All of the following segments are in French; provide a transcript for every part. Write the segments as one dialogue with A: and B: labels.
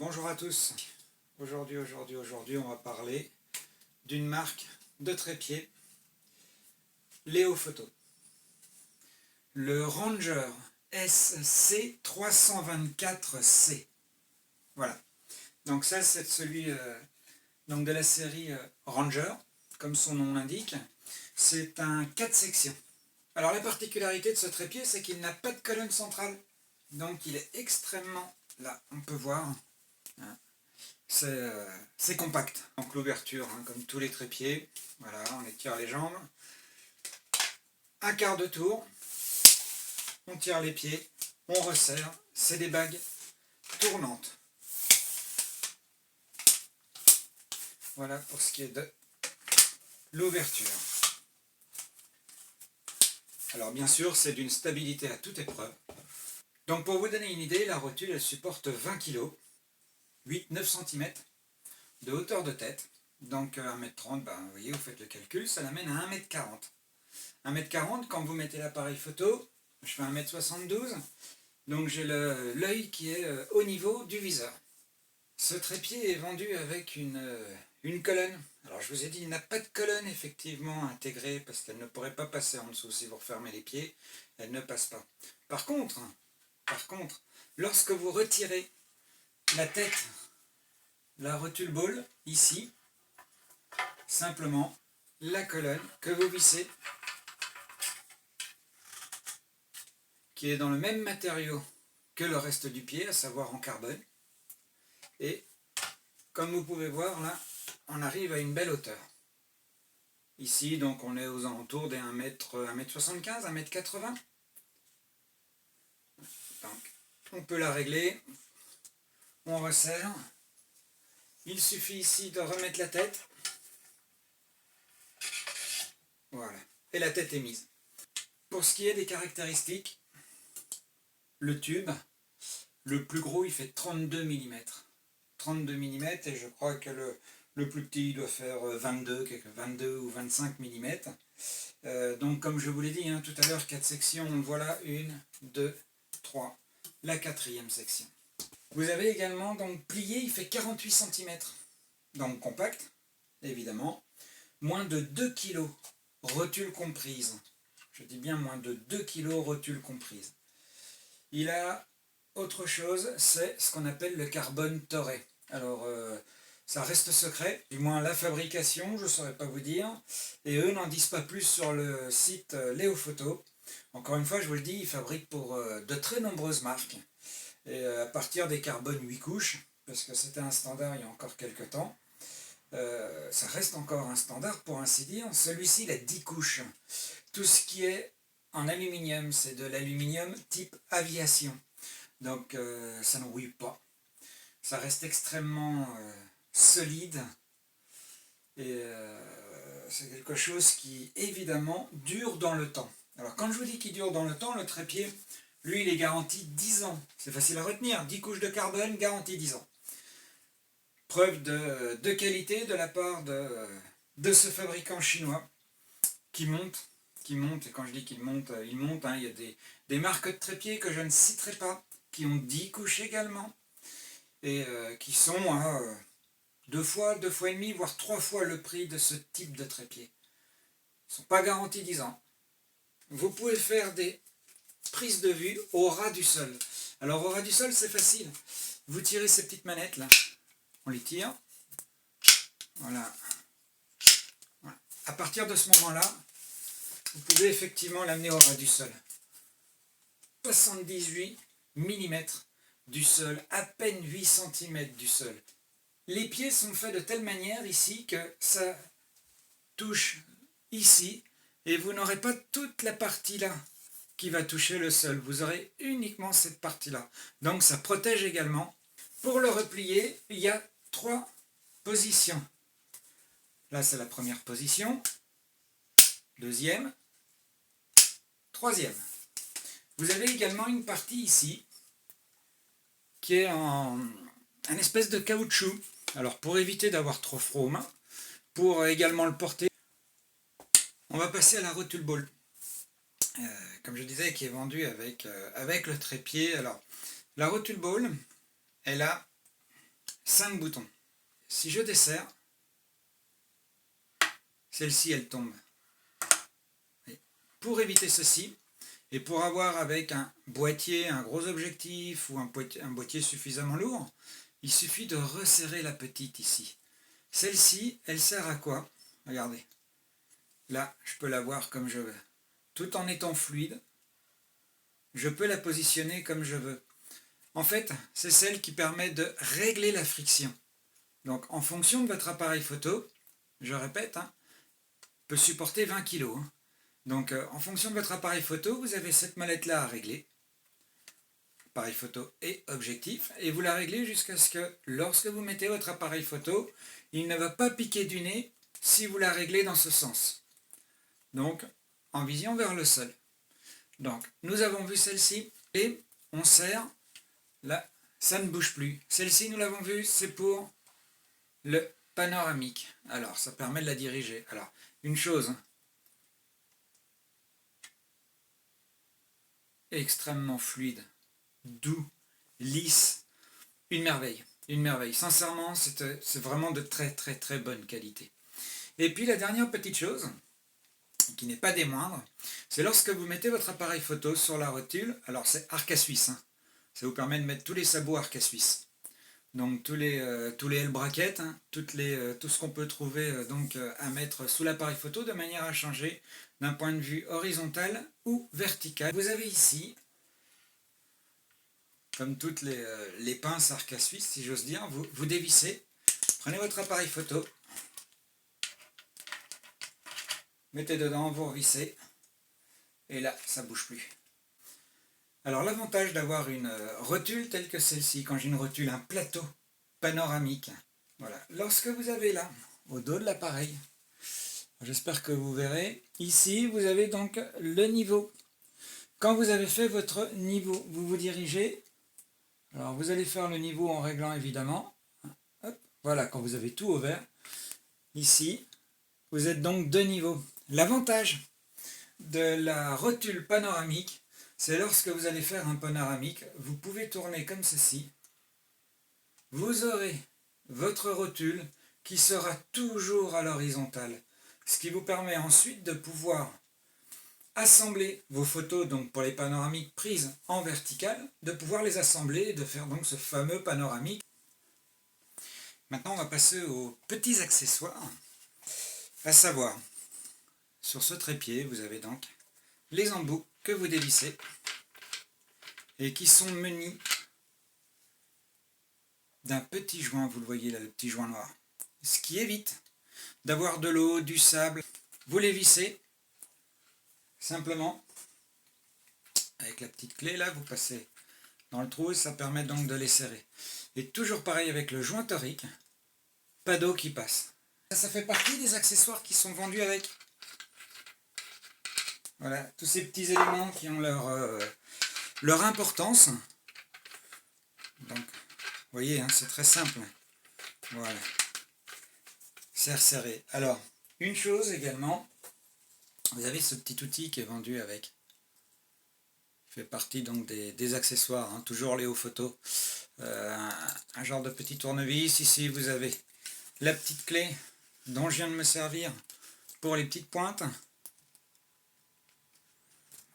A: Bonjour à tous. Aujourd'hui, on va parler d'une marque de trépied, Léo Photo. Le Ranger SC324C. Voilà. Donc ça, c'est celui donc de la série Ranger, comme son nom l'indique. C'est un 4 sections. Alors la particularité de ce trépied, c'est qu'il n'a pas de colonne centrale. Donc il est extrêmement, là on peut voir, hein, c'est compact. Donc l'ouverture, hein, comme tous les trépieds, voilà, on étire les jambes. Un quart de tour, on tire les pieds, on resserre, c'est des bagues tournantes. Voilà pour ce qui est de l'ouverture. Alors bien sûr, c'est d'une stabilité à toute épreuve. Donc pour vous donner une idée, la rotule elle supporte 20 kg, 8-9 cm de hauteur de tête. Donc 1m30, ben, vous voyez, vous faites le calcul, ça l'amène à 1m40. 1m40, quand vous mettez l'appareil photo, je fais 1m72, donc j'ai l'œil qui est au niveau du viseur. Ce trépied est vendu avec une colonne. Alors je vous ai dit, il n'a pas de colonne effectivement intégrée parce qu'elle ne pourrait pas passer en dessous. Si vous refermez les pieds, elle ne passe pas. Par contre, lorsque vous retirez la tête, la rotule ball, ici, simplement la colonne que vous vissez, qui est dans le même matériau que le reste du pied, à savoir en carbone. Et comme vous pouvez voir là, on arrive à une belle hauteur. Ici, donc, on est aux alentours des 1m75, 1m80. Donc, on peut la régler. On resserre. Il suffit ici de remettre la tête. Voilà. Et la tête est mise. Pour ce qui est des caractéristiques, le tube, le plus gros, il fait 32 mm. 32 mm, et je crois que le plus petit il doit faire 22 ou 25 mm. Donc comme je vous l'ai dit hein, tout à l'heure, 4 sections, voilà 1, 2, 3, la 4e section. Vous avez également donc plié, il fait 48 cm, donc compact, évidemment, moins de 2 kg, rotule comprise. Je dis bien moins de 2 kg, rotule comprise. Il a autre chose, c'est ce qu'on appelle le carbone toré. Alors, ça reste secret, du moins la fabrication, je ne saurais pas vous dire. Et eux n'en disent pas plus sur le site Léo Photo. Encore une fois, je vous le dis, ils fabriquent pour de très nombreuses marques. Et à partir des carbones 8 couches, parce que c'était un standard il y a encore quelques temps, ça reste encore un standard pour ainsi dire. Celui-ci, il a 10 couches. Tout ce qui est en aluminium, c'est de l'aluminium type aviation. Donc ça ne rouille pas. Ça reste extrêmement solide. Et c'est quelque chose qui, évidemment, dure dans le temps. Alors quand je vous dis qu'il dure dans le temps, le trépied, lui, il est garanti 10 ans. C'est facile à retenir. 10 couches de carbone, garantie 10 ans. Preuve de qualité de la part de ce fabricant chinois qui monte. Et quand je dis qu'il monte, il monte. Hein, il y a des marques de trépieds que je ne citerai pas, qui ont 10 couches également, et qui sont à 2 fois et demi, voire 3 fois le prix de ce type de trépied. Ils ne sont pas garantis 10 ans. Vous pouvez faire des prises de vue au ras du sol. Alors au ras du sol, c'est facile. Vous tirez ces petites manettes là, on les tire. Voilà. À partir de ce moment-là, vous pouvez effectivement l'amener au ras du sol. 78 mm du sol, à peine 8 cm du sol. Les pieds sont faits de telle manière ici que ça touche ici et vous n'aurez pas toute la partie là qui va toucher le sol. Vous aurez uniquement cette partie-là. Donc ça protège également. Pour le replier, il y a 3 positions. Là, c'est la première position. Deuxième. Troisième. Vous avez également une partie ici qui est un espèce de caoutchouc. Alors pour éviter d'avoir trop froid aux mains, pour également le porter, on va passer à la rotule ball. Comme je disais, qui est vendue avec le trépied. Alors la rotule ball, elle a 5 boutons. Si je desserre, celle-ci elle tombe. Et pour éviter ceci, et pour avoir avec un boîtier, un gros objectif ou un boîtier suffisamment lourd, il suffit de resserrer la petite ici. Celle-ci, elle sert à quoi? Regardez. Là, je peux la voir comme je veux. Tout en étant fluide, je peux la positionner comme je veux. En fait, c'est celle qui permet de régler la friction. Donc, en fonction de votre appareil photo, je répète, peut supporter 20 kg. Donc, en fonction de votre appareil photo, vous avez cette mallette-là à régler. Appareil photo et objectif. Et vous la réglez jusqu'à ce que, lorsque vous mettez votre appareil photo, il ne va pas piquer du nez si vous la réglez dans ce sens. Donc, en vision vers le sol. Donc, nous avons vu celle-ci et on serre. Là, ça ne bouge plus. Celle-ci, nous l'avons vu, c'est pour le panoramique. Alors, ça permet de la diriger. Alors, une chose extrêmement fluide, doux, lisse, une merveille. Une merveille. Sincèrement, c'est vraiment de très très très bonne qualité. Et puis la dernière petite chose, qui n'est pas des moindres, c'est lorsque vous mettez votre appareil photo sur la rotule, alors c'est arc à suisse, ça vous permet de mettre tous les sabots arc à suisse. Donc tous les L brackets, tout ce qu'on peut trouver à mettre sous l'appareil photo de manière à changer d'un point de vue horizontal ou vertical. Vous avez ici, comme toutes les pinces arc à suisse, si j'ose dire, vous dévissez, prenez votre appareil photo, mettez dedans, vous revissez, et là, ça ne bouge plus. Alors l'avantage d'avoir une rotule telle que celle-ci, quand j'ai une rotule, un plateau panoramique, voilà, lorsque vous avez là, au dos de l'appareil, j'espère que vous verrez, ici vous avez donc le niveau. Quand vous avez fait votre niveau, vous vous dirigez, alors vous allez faire le niveau en réglant évidemment, hop, voilà, quand vous avez tout au vert, ici, vous êtes donc de niveau. L'avantage de la rotule panoramique, c'est lorsque vous allez faire un panoramique, vous pouvez tourner comme ceci. Vous aurez votre rotule qui sera toujours à l'horizontale, ce qui vous permet ensuite de pouvoir assembler vos photos, donc pour les panoramiques prises en vertical, de pouvoir les assembler et de faire donc ce fameux panoramique. Maintenant, on va passer aux petits accessoires, à savoir, sur ce trépied, vous avez donc les embouts que vous dévissez et qui sont munis d'un petit joint, vous le voyez là, le petit joint noir, ce qui évite d'avoir de l'eau, du sable. Vous les vissez simplement avec la petite clé là, vous passez dans le trou et ça permet donc de les serrer. Et toujours pareil avec le joint torique, pas d'eau qui passe. Ça fait partie des accessoires qui sont vendus avec. Voilà, tous ces petits éléments qui ont leur importance. Donc, vous voyez, c'est très simple. Voilà. C'est resserré. Alors, une chose également, vous avez ce petit outil qui est vendu avec. Il fait partie donc des accessoires, toujours les hauts photos. Un genre de petit tournevis. Ici, vous avez la petite clé dont je viens de me servir pour les petites pointes.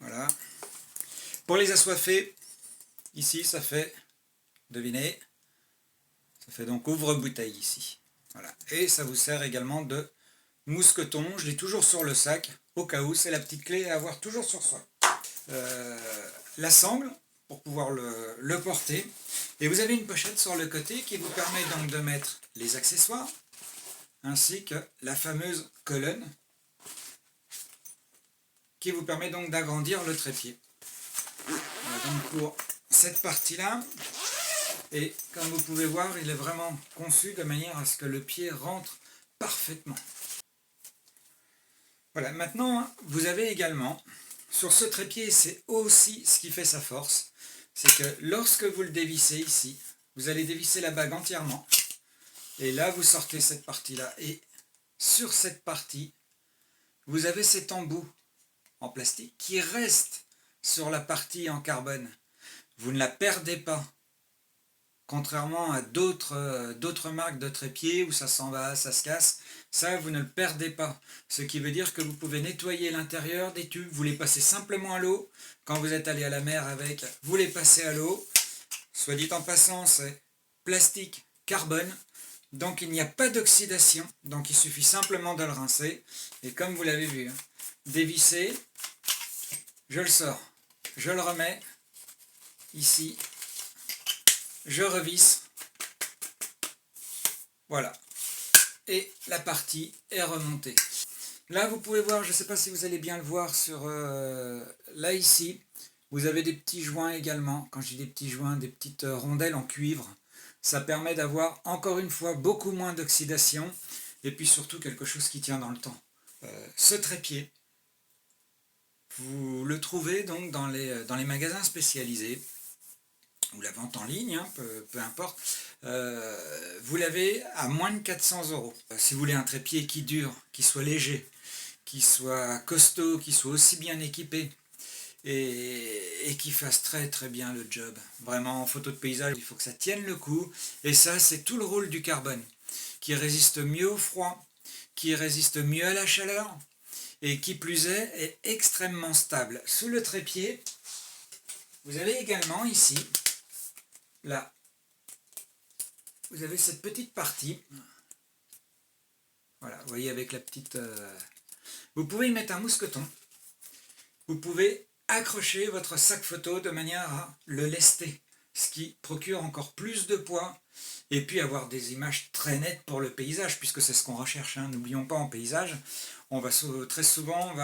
A: Voilà. Pour les assoiffés, ici ça fait, devinez, ça fait donc ouvre-bouteille ici. Voilà. Et ça vous sert également de mousqueton. Je l'ai toujours sur le sac, au cas où, c'est la petite clé à avoir toujours sur soi. La sangle, pour pouvoir le porter. Et vous avez une pochette sur le côté qui vous permet donc de mettre les accessoires, ainsi que la fameuse colonne, qui vous permet donc d'agrandir le trépied. Voilà donc pour cette partie-là. Et comme vous pouvez voir, il est vraiment conçu de manière à ce que le pied rentre parfaitement. Voilà, maintenant vous avez également, sur ce trépied, c'est aussi ce qui fait sa force, c'est que lorsque vous le dévissez ici, vous allez dévisser la bague entièrement, et là vous sortez cette partie-là, et sur cette partie, vous avez cet embout en plastique qui reste sur la partie en carbone. Vous ne la perdez pas. Contrairement à d'autres marques de trépied où ça s'en va, ça se casse, ça vous ne le perdez pas. Ce qui veut dire que vous pouvez nettoyer l'intérieur des tubes, vous les passez simplement à l'eau. Quand vous êtes allé à la mer avec, vous les passez à l'eau. Soit dit en passant, c'est plastique, carbone. Donc il n'y a pas d'oxydation, donc il suffit simplement de le rincer. Et comme vous l'avez vu, dévisser, je le sors, je le remets ici, je revisse, voilà, et la partie est remontée. Là vous pouvez voir, je ne sais pas si vous allez bien le voir sur là ici, vous avez des petits joints également. Quand je dis des petits joints, des petites rondelles en cuivre, ça permet d'avoir encore une fois beaucoup moins d'oxydation et puis surtout quelque chose qui tient dans le temps. Ce trépied, vous le trouvez donc dans les magasins spécialisés ou la vente en ligne, hein, peu importe. Vous l'avez à moins de 400 €. Si vous voulez un trépied qui dure, qui soit léger, qui soit costaud, qui soit aussi bien équipé et qui fasse très très bien le job. Vraiment en photo de paysage, il faut que ça tienne le coup. Et ça, c'est tout le rôle du carbone, qui résiste mieux au froid, qui résiste mieux à la chaleur et qui plus est extrêmement stable. Sous le trépied, vous avez également ici, là, vous avez cette petite partie. Voilà, vous voyez avec la petite... Vous pouvez y mettre un mousqueton. Vous pouvez accrocher votre sac photo de manière à le lester, ce qui procure encore plus de poids et puis avoir des images très nettes pour le paysage, puisque c'est ce qu'on recherche, hein. N'oublions pas, en paysage, on va très souvent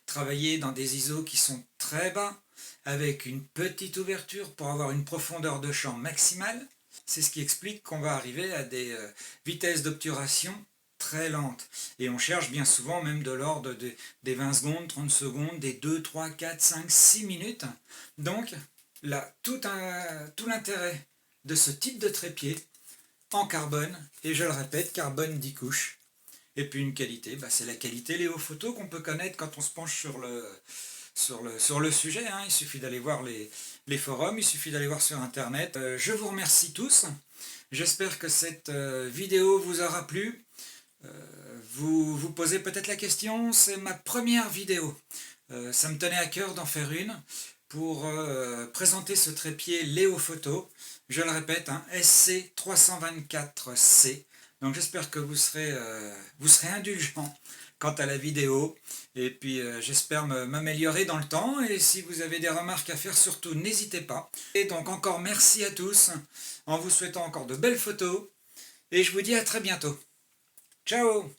A: travailler dans des ISO qui sont très bas, avec une petite ouverture pour avoir une profondeur de champ maximale. C'est ce qui explique qu'on va arriver à des vitesses d'obturation très lentes. Et on cherche bien souvent même de l'ordre des 20 secondes, 30 secondes, des 2, 3, 4, 5, 6 minutes. Donc là, tout l'intérêt de ce type de trépied en carbone, et je le répète, carbone 10 couches. Et puis une qualité, c'est la qualité Léo Photo qu'on peut connaître quand on se penche sur le sujet, hein. Il suffit d'aller voir les forums, il suffit d'aller voir sur internet. Je vous remercie tous, j'espère que cette vidéo vous aura plu. Vous vous posez peut-être la question, c'est ma première vidéo. Ça me tenait à cœur d'en faire une pour présenter ce trépied Léo Photo. Je le répète, hein, SC324C. Donc j'espère que vous serez indulgents quant à la vidéo. Et puis j'espère m'améliorer dans le temps. Et si vous avez des remarques à faire, surtout n'hésitez pas. Et donc encore merci à tous, en vous souhaitant encore de belles photos. Et je vous dis à très bientôt. Ciao!